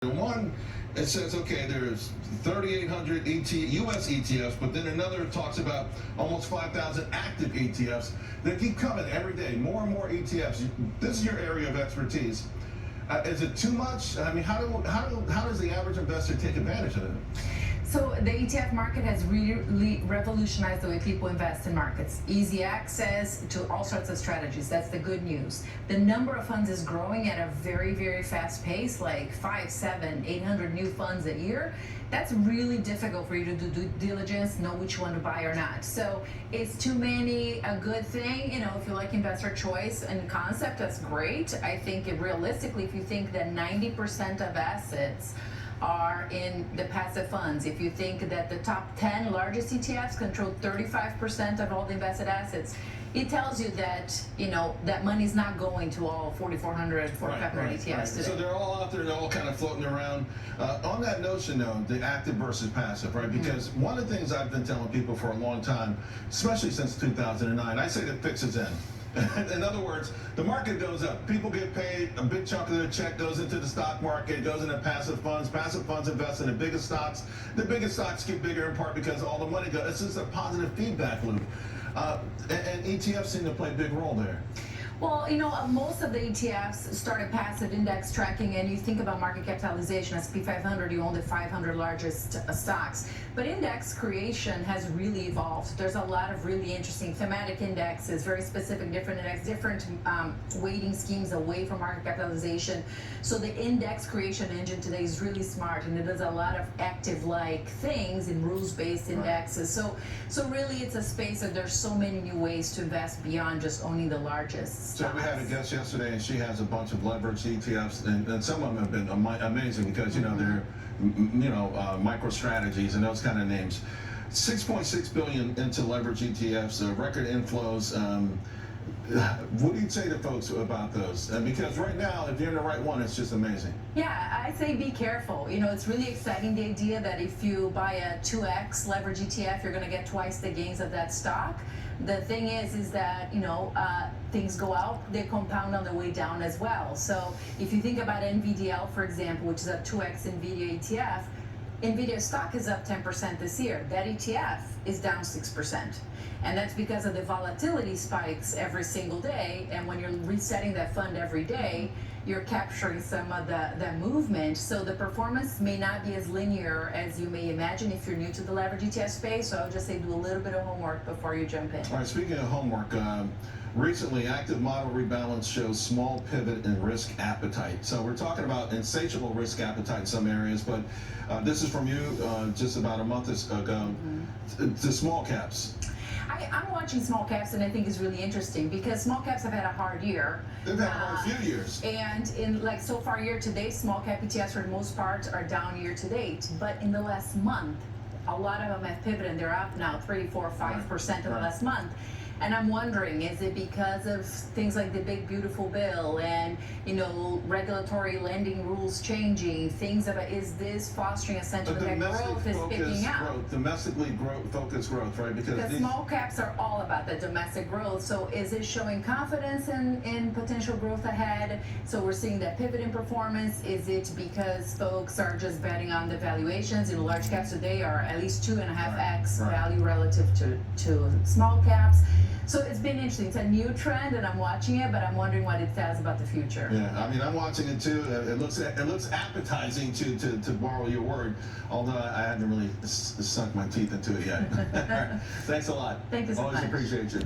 One, it says, okay, there's 3,800 U.S. ETFs, but then another talks about almost 5,000 active ETFs that keep coming every day, more and more ETFs. This is your area of expertise. Is it too much? I mean, how does the average investor take advantage of it? So the ETF market has really revolutionized the way people invest in markets. Easy access to all sorts of strategies. That's the good news. The number of funds is growing at a very, very fast pace, like 5, 7, 800 new funds a year. That's really difficult for you to do due diligence, know which one to buy or not. So is too many a good thing? You know, if you like investor choice and concept, that's great. I think realistically, if you think that 90% of assets are in the passive funds. If you think that the top 10 largest ETFs control 35% of all the invested assets, it tells you that, you know, that money's not going to all 4,400, 4,500 ETFs today. So they're all out there, they're all kind of floating around. On that notion, though, the active versus passive, right? Because one of the things I've been telling people for a long time, especially since 2009, I say that fix is in. In other words, the market goes up. People get paid. A big chunk of their check goes into the stock market, goes into passive funds. Passive funds invest in the biggest stocks. The biggest stocks get bigger in part because all the money goes. It's just a positive feedback loop. And ETFs seem to play a big role there. Well, you know, most of the ETFs started passive index tracking, and you think about market capitalization, S&P 500, you own the 500 largest stocks. But index creation has really evolved. There's a lot of really interesting thematic indexes, very specific, different index, different weighting schemes away from market capitalization. So the index creation engine today is really smart, and it does a lot of active-like things in rules-based indexes. So really, it's a space that there's so many new ways to invest beyond just owning the largest. So we had a guest yesterday, and she has a bunch of leveraged ETFs, and some of them have been amazing because, you know, they're, micro strategies and those kind of names. 6.6 billion into leveraged ETFs, record inflows. What do you say to folks about those? Because right now, if you're in the right one, it's just amazing. Yeah, I say be careful. You know, it's really exciting, the idea that if you buy a 2x leverage ETF, you're going to get twice the gains of that stock. The thing is that, you know, things go out, they compound on the way down as well. So if you think about NVDL, for example, which is a 2x NVIDIA ETF, NVIDIA stock is up 10% this year. That ETF is down 6%. And that's because of the volatility spikes every single day. And when you're resetting that fund every day, you're capturing some of the movement. So the performance may not be as linear as you may imagine if you're new to the leverage ETF space. So I would just say do a little bit of homework before you jump in. All right, speaking of homework, recently active model rebalance shows small pivot in risk appetite. So we're talking about insatiable risk appetite in some areas, but this is from you just about a month ago. To small caps. I'm watching small caps, and I think it's really interesting because small caps have had a hard year. They've had a hard few years. And in so far year to date, small cap ETFs for the most part are down year to date. But in the last month, a lot of them have pivoted, and they're up now 3, 4, 5% in the last month. And I'm wondering, is it because of things like the big beautiful bill and, you know, regulatory lending rules changing, things about, is this fostering a sentiment that growth is picking up? Domestically focused growth, right? Because small caps are all about the domestic growth. So is it showing confidence in potential growth ahead? So we're seeing that pivot in performance. Is it because folks are just betting on the valuations? You know, large caps today are at least 2.5x value relative to small caps. So it's been interesting. It's a new trend, and I'm watching it, but I'm wondering what it says about the future. Yeah, I mean, I'm watching it too. It looks appetizing, to borrow your word, although I haven't really sunk my teeth into it yet. Thanks a lot. Thank you so much. Always appreciate you.